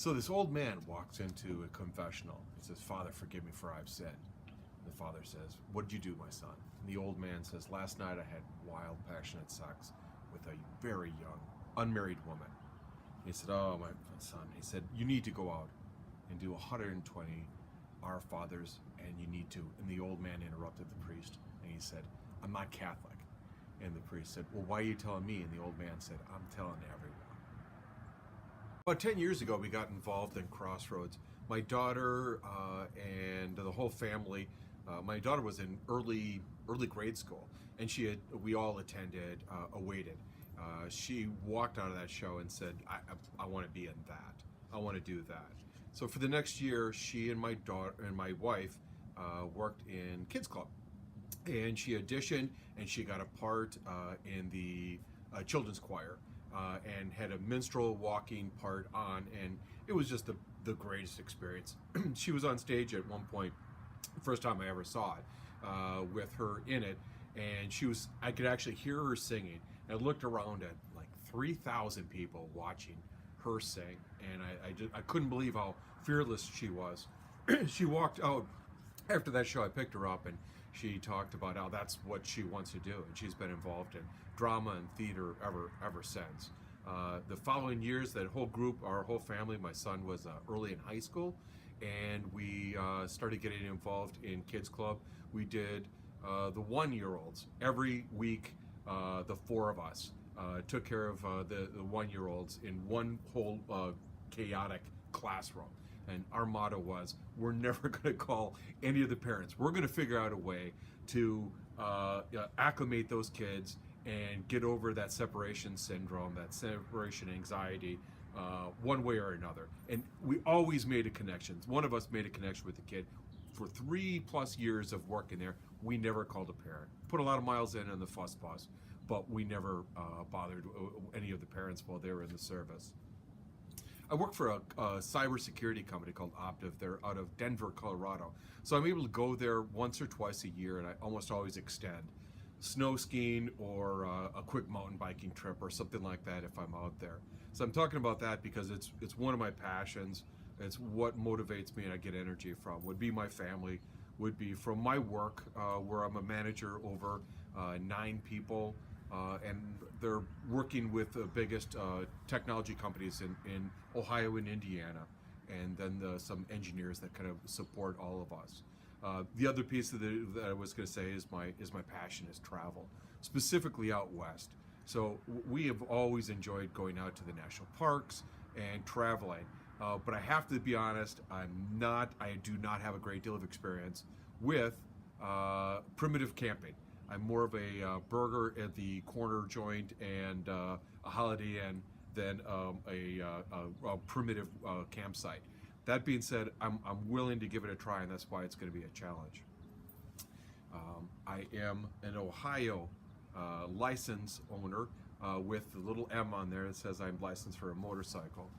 So this old man walks into a confessional. He says, "Father, forgive me for I've sinned." The father says, "What did you do, my son?" And the old man says, "Last night I had wild, passionate sex with a very young, unmarried woman." He said, "Oh, my son." He said, "You need to go out and do 120 Our Fathers, and you need to." And the old man interrupted the priest, and he said, "I'm not Catholic." And the priest said, "Well, why are you telling me?" And the old man said, "I'm telling everyone." About 10 years ago, we got involved in Crossroads. My daughter and the whole family. My daughter was in early grade school, and we all attended Awaited. She walked out of that show and said, I want to be in that. I want to do that." So for the next year, she and my daughter and my wife worked in Kids Club. And she auditioned, and she got a part in the children's choir and had a minstrel walking part on, and it was just the greatest experience. She was on stage at one point, first time I ever saw it, with her in it, and I could actually hear her singing. And I looked around at like 3,000 people watching her sing, and I couldn't believe how fearless she was. She walked out after that show. I picked her up, and she talked about how that's what she wants to do, and she's been involved in drama and theater ever since. The following years, that whole group, our whole family, my son was early in high school, and we started getting involved in Kids Club. We did the 1-year-olds every week. The four of us took care of the 1-year-olds in one whole chaotic classroom. And our motto was, we're never going to call any of the parents. We're going to figure out a way to acclimate those kids and get over that separation syndrome, that separation anxiety, one way or another. And we always made a connection. One of us made a connection with the kid. For 3+ years of working there, we never called a parent. Put a lot of miles in on the fuss bus, but we never bothered any of the parents while they were in the service. I work for a cybersecurity company called Optiv. They're out of Denver, Colorado. So I'm able to go there once or twice a year, and I almost always extend snow skiing or a quick mountain biking trip or something like that if I'm out there. So I'm talking about that because it's one of my passions. It's what motivates me and I get energy from. Would be my family, would be from my work where I'm a manager over 9 people. And they're working with the biggest technology companies in Ohio and Indiana, and then some engineers that kind of support all of us. The other piece that I was going to say is my passion is travel, specifically out west. So we have always enjoyed going out to the national parks and traveling. But I have to be honest, I do not have a great deal of experience with primitive camping. I'm more of a burger at the corner joint and a Holiday Inn than a primitive campsite. That being said, I'm willing to give it a try, and that's why it's going to be a challenge. I am an Ohio license owner with the little M on there that says I'm licensed for a motorcycle.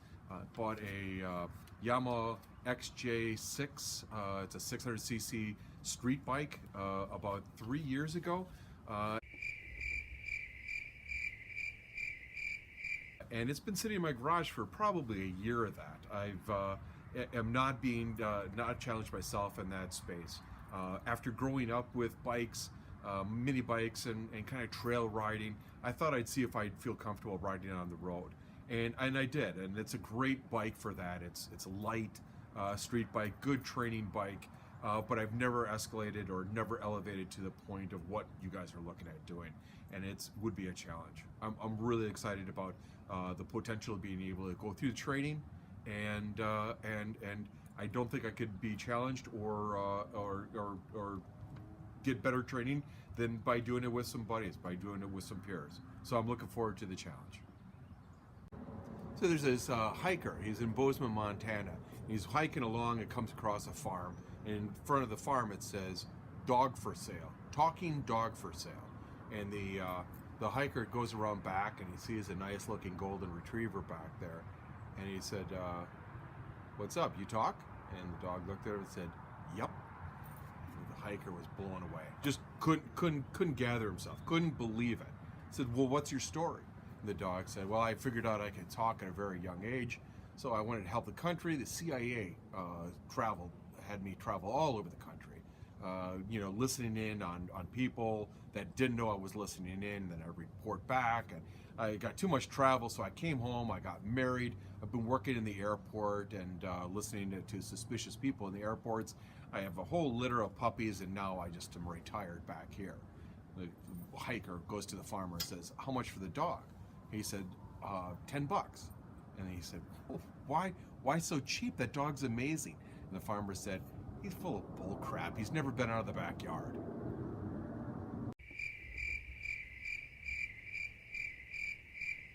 Bought a Yamaha XJ6. It's a 600cc street bike about 3 years ago. And it's been sitting in my garage for probably a year of that. Am not challenged myself in that space. After growing up with bikes, mini bikes and kind of trail riding, I thought I'd see if I'd feel comfortable riding on the road. And I did, and it's a great bike for that. It's a light street bike, good training bike, but I've never escalated or never elevated to the point of what you guys are looking at doing, and it would be a challenge. I'm really excited about the potential of being able to go through the training, and I don't think I could be challenged or get better training than by doing it with some buddies, by doing it with some peers. So I'm looking forward to the challenge. So there's this hiker. He's in Bozeman, Montana. He's hiking along and comes across a farm. And in front of the farm it says, "Dog for sale," talking dog for sale. And the hiker goes around back and he sees a nice looking golden retriever back there. And he said, "What's up, you talk?" And the dog looked at him and said, "Yup." And the hiker was blown away. Just couldn't gather himself, couldn't believe it. He said, "Well, what's your story?" The dog said, "Well, I figured out I could talk at a very young age, So I wanted to help the country. The CIA had me travel all over the country, listening in on people that didn't know I was listening in. Then I report back, and I got too much travel, so I came home. I got married. I've been working in the airport and listening to suspicious people in the airports. I have a whole litter of puppies, and now I just am retired back here. The hiker goes to the farmer and says, "How much for the dog?" He said, $10. And he said, "Oh, why so cheap? That dog's amazing." And the farmer said, "He's full of bull crap. He's never been out of the backyard."